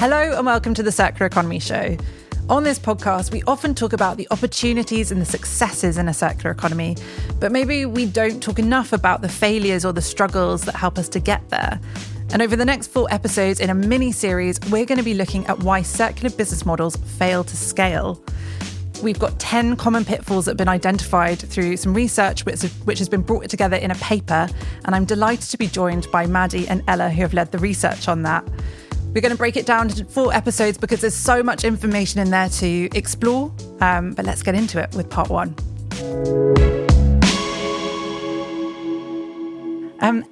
Hello and welcome to the Circular Economy Show. On this podcast, we often talk about the opportunities and the successes in a circular economy, but maybe we don't talk enough about the failures or the struggles that help us to get there. And over the next 4 episodes in a mini-series, we're going to be looking at why circular business models fail to scale. We've got 10 common pitfalls that have been identified through some research which has been brought together in a paper, and I'm delighted to be joined by Maddie and Ella, who have led the research on that. We're going to break it down into 4 episodes because there's so much information in there to explore. But let's get into it with part 1.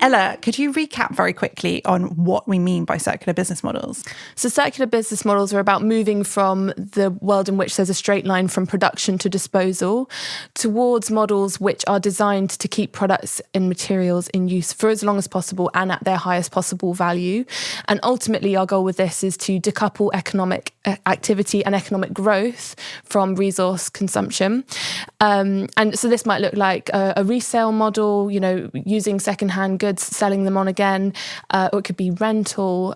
Ella, could you recap very quickly on what we mean by circular business models? So circular business models are about moving from the world in which there's a straight line from production to disposal towards models which are designed to keep products and materials in use for as long as possible and at their highest possible value. And ultimately, our goal with this is to decouple economic activity and economic growth from resource consumption. And so this might look like a resale model, using secondhand goods, selling them on again, or it could be rental,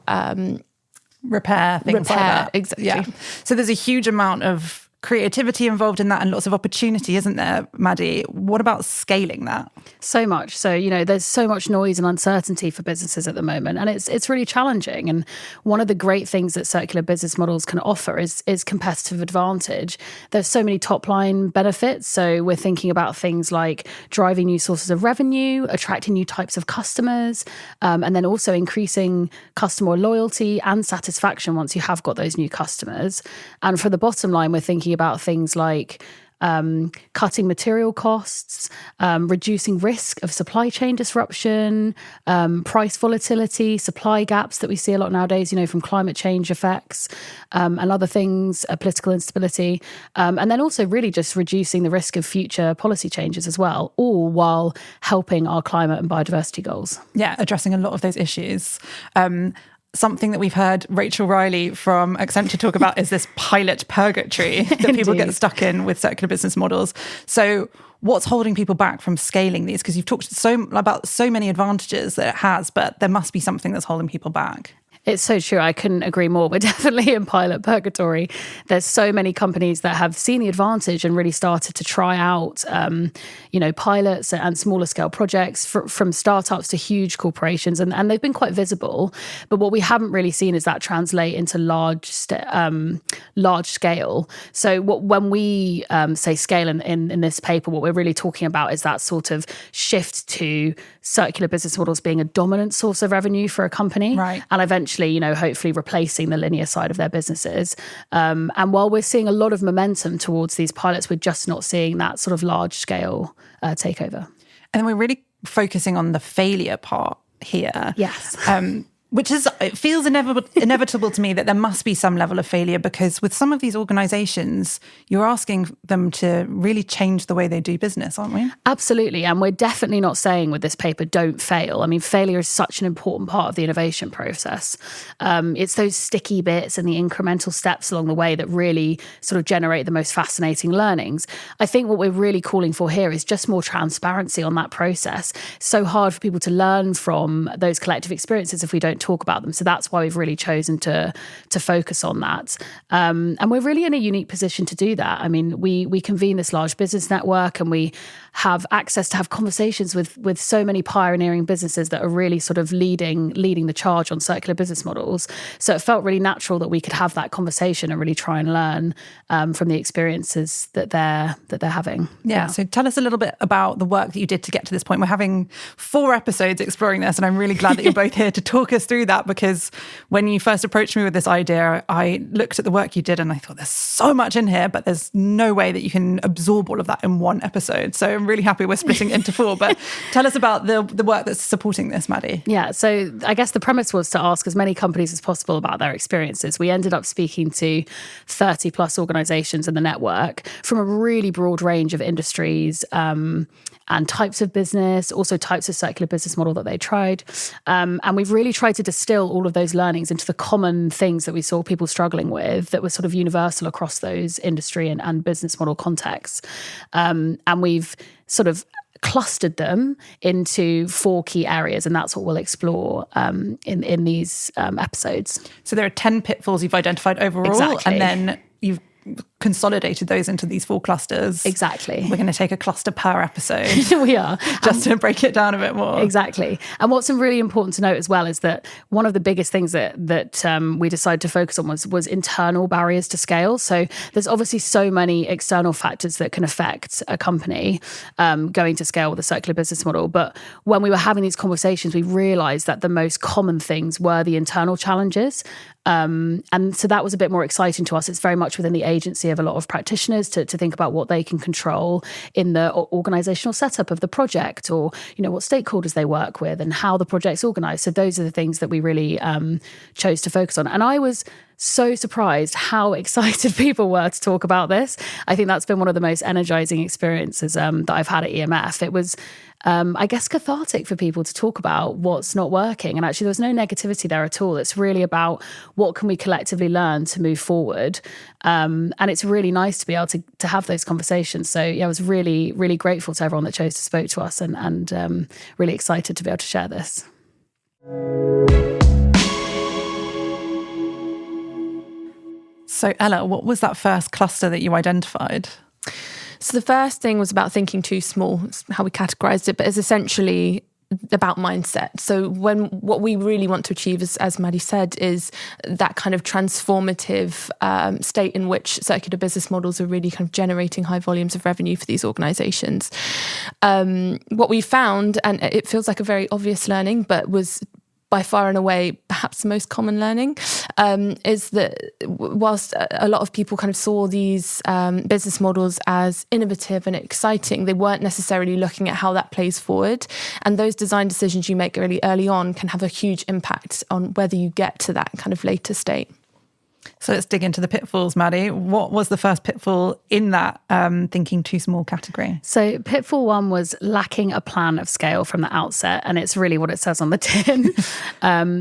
repair, things like that. Exactly. Yeah. So there's a huge amount of creativity involved in that and lots of opportunity, isn't there, Maddie? What about scaling that? So much. So, there's so much noise and uncertainty for businesses at the moment, and it's really challenging. And one of the great things that circular business models can offer is competitive advantage. There's so many top line benefits. So we're thinking about things like driving new sources of revenue, attracting new types of customers, and then also increasing customer loyalty and satisfaction once you have got those new customers. And for the bottom line, we're thinking about things like cutting material costs, reducing risk of supply chain disruption, price volatility, supply gaps that we see a lot nowadays, from climate change effects and other things, political instability, and then also really just reducing the risk of future policy changes as well, all while helping our climate and biodiversity goals. Yeah, addressing a lot of those issues. Something that we've heard Rachel Riley from Accenture talk about is this pilot purgatory that people get stuck in with circular business models. So what's holding people back from scaling these? Because you've talked about so many advantages that it has, but there must be something that's holding people back. It's so true. I couldn't agree more. We're definitely in pilot purgatory. There's so many companies that have seen the advantage and really started to try out, pilots and smaller scale projects from startups to huge corporations. And they've been quite visible. But what we haven't really seen is that translate into large scale. So when we say scale in this paper, what we're really talking about is that sort of shift to circular business models being a dominant source of revenue for a company. Right. And eventually, hopefully replacing the linear side of their businesses. And while we're seeing a lot of momentum towards these pilots, we're just not seeing that sort of large scale takeover. And then we're really focusing on the failure part here. Yes. It feels inevitable to me that there must be some level of failure, because with some of these organisations, you're asking them to really change the way they do business, aren't we? Absolutely. And we're definitely not saying with this paper, don't fail. I mean, failure is such an important part of the innovation process. It's those sticky bits and the incremental steps along the way that really sort of generate the most fascinating learnings. I think what we're really calling for here is just more transparency on that process. It's so hard for people to learn from those collective experiences if we don't talk about them. So that's why we've really chosen to focus on that. And we're really in a unique position to do that. I mean, we convene this large business network and we have access to have conversations with so many pioneering businesses that are really sort of leading the charge on circular business models. So it felt really natural that we could have that conversation and really try and learn from the experiences that they're having. Yeah. So tell us a little bit about the work that you did to get to this point. We're having 4 episodes exploring this, and I'm really glad that you're both here to talk us through that, because when you first approached me with this idea, I looked at the work you did and I thought there's so much in here, but there's no way that you can absorb all of that in one episode. So I'm really happy we're splitting it into 4. But tell us about the work that's supporting this, Maddie. Yeah, so I guess the premise was to ask as many companies as possible about their experiences. We ended up speaking to 30 plus organizations in the network from a really broad range of industries and types of business, also types of circular business model that they tried. And we've really tried to distill all of those learnings into the common things that we saw people struggling with that were sort of universal across those industry and business model contexts. And we've sort of clustered them into 4 key areas, and that's what we'll explore in these episodes. So there are 10 pitfalls you've identified overall, Exactly. and then you've consolidated those into these 4 clusters. Exactly. We're going to take a cluster per episode. We are. Just to break it down a bit more. Exactly. And what's really important to note as well is that one of the biggest things that we decided to focus on was internal barriers to scale. So there's obviously so many external factors that can affect a company going to scale with a circular business model. But when we were having these conversations, we realized that the most common things were the internal challenges. And so that was a bit more exciting to us. It's very much within the agency of a lot of practitioners to think about what they can control in the organizational setup of the project, or, what stakeholders they work with and how the project's organized. So those are the things that we really chose to focus on. And I was so surprised how excited people were to talk about this. I think that's been one of the most energizing experiences that I've had at EMF. It was, I guess, cathartic for people to talk about what's not working. And actually, there was no negativity there at all. It's really about what can we collectively learn to move forward. And it's really nice to be able to have those conversations. So yeah, I was really, really grateful to everyone that chose to speak to us, and really excited to be able to share this. So Ella, what was that first cluster that you identified? So the first thing was about thinking too small, how we categorized it, but it's essentially about mindset. So what we really want to achieve, as Maddie said, is that kind of transformative state in which circular business models are really kind of generating high volumes of revenue for these organizations. What we found, and it feels like a very obvious learning, but was by far and away perhaps the most common learning, is that whilst a lot of people kind of saw these business models as innovative and exciting, they weren't necessarily looking at how that plays forward. And those design decisions you make really early on can have a huge impact on whether you get to that kind of later state. So let's dig into the pitfalls, Maddie. What was the first pitfall in that thinking too small category? So pitfall 1 was lacking a plan of scale from the outset, and it's really what it says on the tin.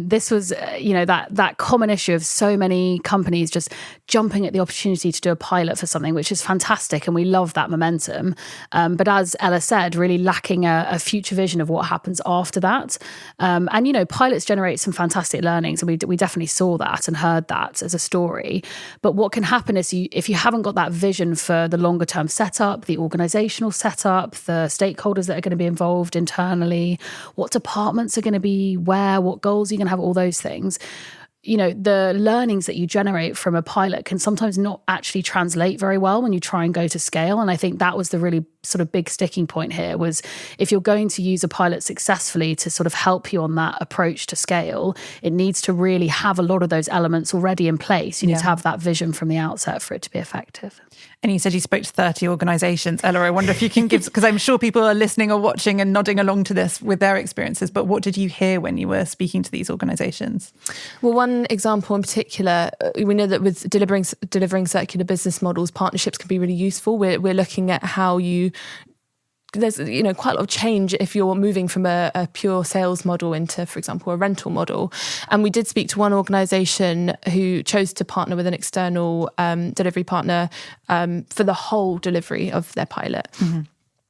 This was, that common issue of so many companies just jumping at the opportunity to do a pilot for something, which is fantastic, and we love that momentum. But as Ella said, really lacking a future vision of what happens after that. And pilots generate some fantastic learnings, and we definitely saw that and heard that as a story. But what can happen is if you haven't got that vision for the longer term setup, the organizational setup, the stakeholders that are going to be involved internally, what departments are going to be where, what goals you're going to have, all those things, the learnings that you generate from a pilot can sometimes not actually translate very well when you try and go to scale. And I think that was the really sort of big sticking point here, was if you're going to use a pilot successfully to sort of help you on that approach to scale, it needs to really have a lot of those elements already in place. You need to have that vision from the outset for it to be effective. And you said you spoke to 30 organisations. Ella, I wonder if you can give, because I'm sure people are listening or watching and nodding along to this with their experiences, but what did you hear when you were speaking to these organisations? Well, one example in particular, we know that with delivering circular business models, partnerships can be really useful. We're looking at how there's quite a lot of change if you're moving from a pure sales model into, for example, a rental model. And we did speak to one organisation who chose to partner with an external delivery partner for the whole delivery of their pilot. Mm-hmm.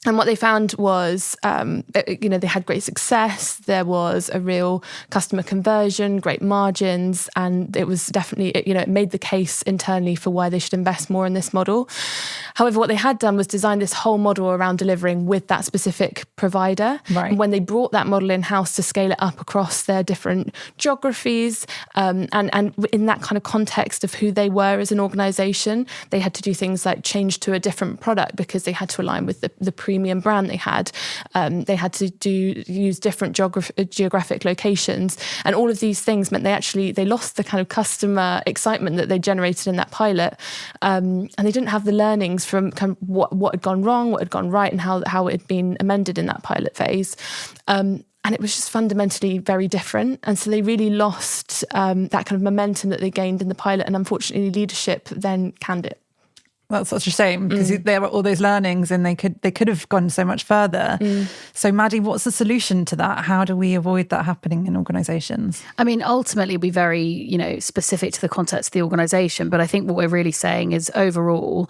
And what they found was, they had great success. There was a real customer conversion, great margins, and it was definitely, it made the case internally for why they should invest more in this model. However, what they had done was design this whole model around delivering with that specific provider. Right. And when they brought that model in-house to scale it up across their different geographies, and in that kind of context of who they were as an organisation, they had to do things like change to a different product because they had to align with the premium brand they had. They had to use different geographic locations, and all of these things meant they lost the kind of customer excitement that they generated in that pilot, and they didn't have the learnings from kind of what had gone wrong, what had gone right, and how it had been amended in that pilot phase. And it was just fundamentally very different. And so they really lost that kind of momentum that they gained in the pilot, and unfortunately leadership then canned it. That's such a shame, because there were all those learnings and they could have gone so much further. So Maddie, what's the solution to that? How do we avoid that happening in organisations? I mean, ultimately be very, specific to the context of the organisation. But I think what we're really saying is overall,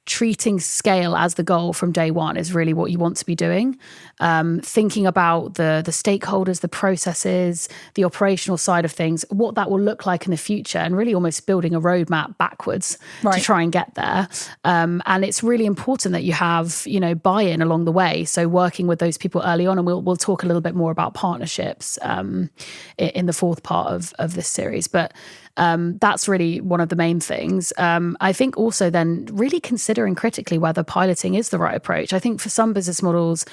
treating scale as the goal from day one is really what you want to be doing. Thinking about the stakeholders, the processes, the operational side of things, what that will look like in the future, and really almost building a roadmap backwards to try and get there. And it's really important that you have, buy-in along the way. So working with those people early on, and we'll talk a little bit more about partnerships in the fourth part of this series. But that's really one of the main things. I think also then really considering critically whether piloting is the right approach. I think for some business models,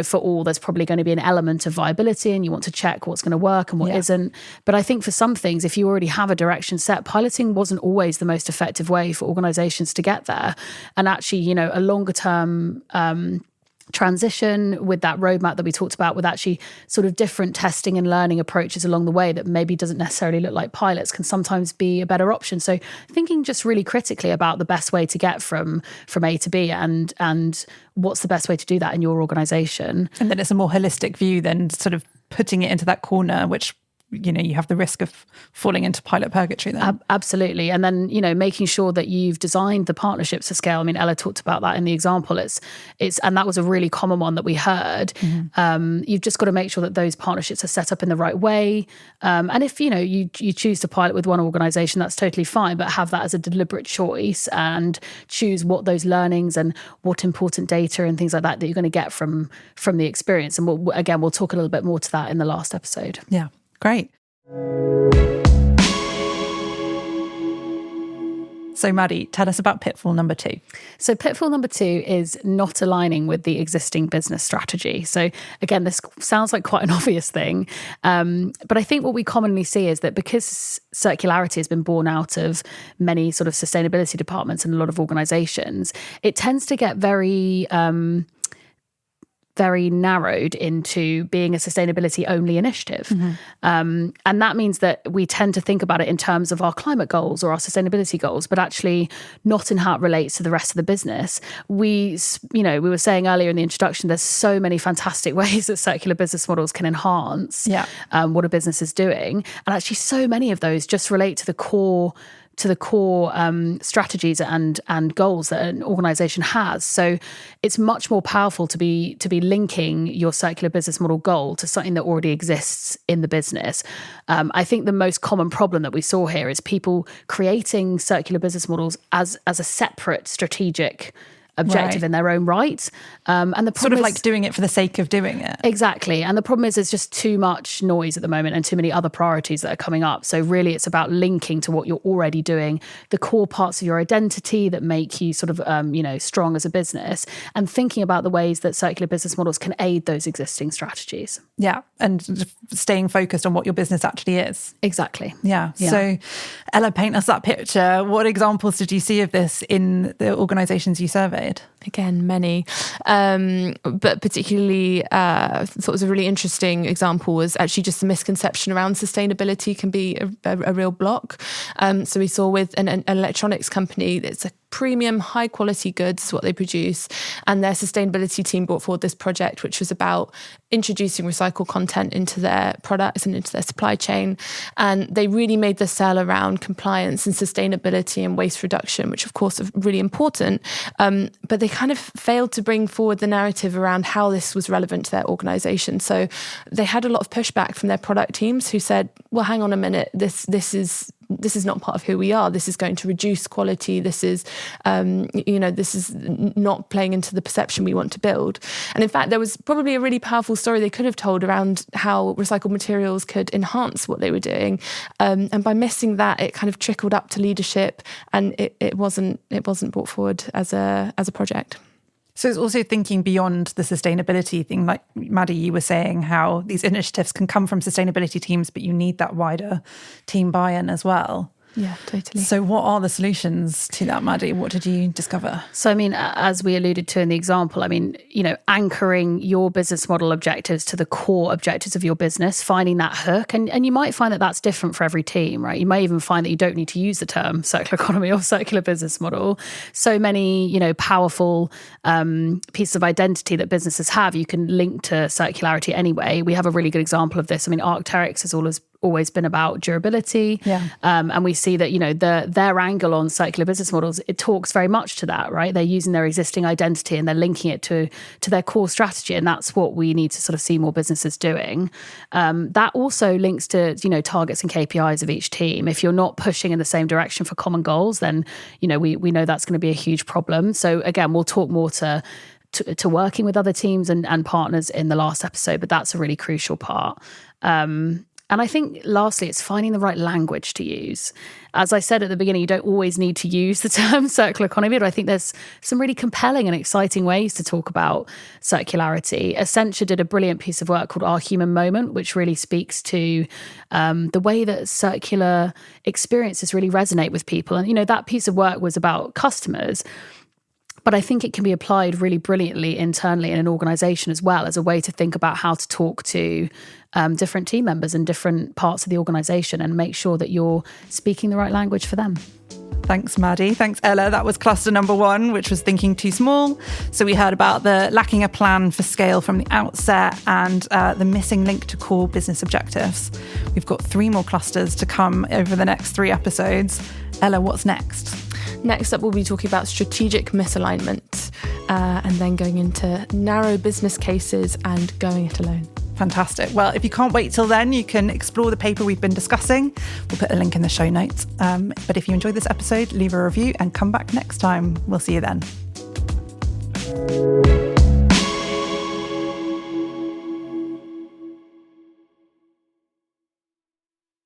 for all, there's probably going to be an element of viability and you want to check what's going to work and what isn't. But I think for some things, if you already have a direction set, piloting wasn't always the most effective way for organizations to get there. And actually, a longer term transition with that roadmap that we talked about, with actually sort of different testing and learning approaches along the way that maybe doesn't necessarily look like pilots, can sometimes be a better option. So thinking just really critically about the best way to get from A to B and what's the best way to do that in your organization. And then it's a more holistic view than sort of putting it into that corner, which you have the risk of falling into pilot purgatory then. Absolutely. And then, making sure that you've designed the partnerships to scale. I mean, Ella talked about that in the example. It's and that was a really common one that we heard. Mm-hmm. You've just got to make sure that those partnerships are set up in the right way. And if, you choose to pilot with one organization, that's totally fine, but have that as a deliberate choice and choose what those learnings and what important data and things like that you're going to get from the experience. And we'll talk a little bit more to that in the last episode. Yeah. Great. So Maddie, tell us about pitfall number 2. So pitfall number 2 is not aligning with the existing business strategy. So again, this sounds like quite an obvious thing. But I think what we commonly see is that because circularity has been born out of many sort of sustainability departments in a lot of organizations, it tends to get very narrowed into being a sustainability only initiative. Mm-hmm. And that means that we tend to think about it in terms of our climate goals or our sustainability goals, but actually not in how it relates to the rest of the business. We were saying earlier in the introduction, there's so many fantastic ways that circular business models can enhance what a business is doing. And actually so many of those just relate to the core strategies and goals that an organization has. So it's much more powerful to be linking your circular business model goal to something that already exists in the business. I think the most common problem that we saw here is people creating circular business models as a separate strategic objective in their own right. And the problem sort of like doing it for the sake of doing it. Exactly. And the problem is there's just too much noise at the moment and too many other priorities that are coming up. So really it's about linking to what you're already doing, the core parts of your identity that make you sort of, strong as a business, and thinking about the ways that circular business models can aid those existing strategies. Yeah. And staying focused on what your business actually is. Exactly. Yeah. So Ella, paint us that picture. What examples did you see of this in the organizations you surveyed? Again, many, but particularly thought was a really interesting example was actually just the misconception around sustainability can be a real block. So we saw with an electronics company, it's a premium, high quality goods is what they produce. And their sustainability team brought forward this project, which was about introducing recycled content into their products and into their supply chain. And they really made the sell around compliance and sustainability and waste reduction, which of course are really important. But they kind of failed to bring forward the narrative around how this was relevant to their organization. So they had a lot of pushback from their product teams who said, well, hang on a minute, this is not part of who we are. This is going to reduce quality. This is, this is not playing into the perception we want to build. And in fact, there was probably a really powerful story they could have told around how recycled materials could enhance what they were doing. And by missing that, it kind of trickled up to leadership, and it wasn't brought forward as a project. So it's also thinking beyond the sustainability thing, like Maddie, you were saying how these initiatives can come from sustainability teams, but you need that wider team buy-in as well. Yeah, totally. So what are the solutions to that, Maddie? What did you discover? So, I mean, as we alluded to in the example, I mean, anchoring your business model objectives to the core objectives of your business, finding that hook. And you might find that that's different for every team, right? You may even find that you don't need to use the term circular economy or circular business model. So many, powerful pieces of identity that businesses have, you can link to circularity anyway. We have a really good example of this. I mean, Arc'teryx is always been about durability. And we see that, you know, their angle on circular business models, it talks very much to that, right? They're using their existing identity and they're linking it to their core strategy. And that's what we need to sort of see more businesses doing. That also links to, you know, targets and KPIs of each team. If you're not pushing in the same direction for common goals, then, you know, we know that's going to be a huge problem. So again, we'll talk more to working with other teams and partners in the last episode, but that's a really crucial part. And I think lastly, it's finding the right language to use. As I said at the beginning, you don't always need to use the term circular economy, but I think there's some really compelling and exciting ways to talk about circularity. Accenture did a brilliant piece of work called Our Human Moment, which really speaks to the way that circular experiences really resonate with people. And, you know, that piece of work was about customers, but I think it can be applied really brilliantly internally in an organization as well, as a way to think about how to talk to different team members in different parts of the organization and make sure that you're speaking the right language for them. Thanks, Maddie. Thanks, Ella. That was cluster number 1, which was thinking too small. So we heard about the lacking a plan for scale from the outset and the missing link to core business objectives. We've got 3 more clusters to come over the next 3 episodes. Ella, what's next? Next up, we'll be talking about strategic misalignment and then going into narrow business cases and going it alone. Fantastic. Well, if you can't wait till then, you can explore the paper we've been discussing. We'll put a link in the show notes. But if you enjoyed this episode, leave a review and come back next time. We'll see you then.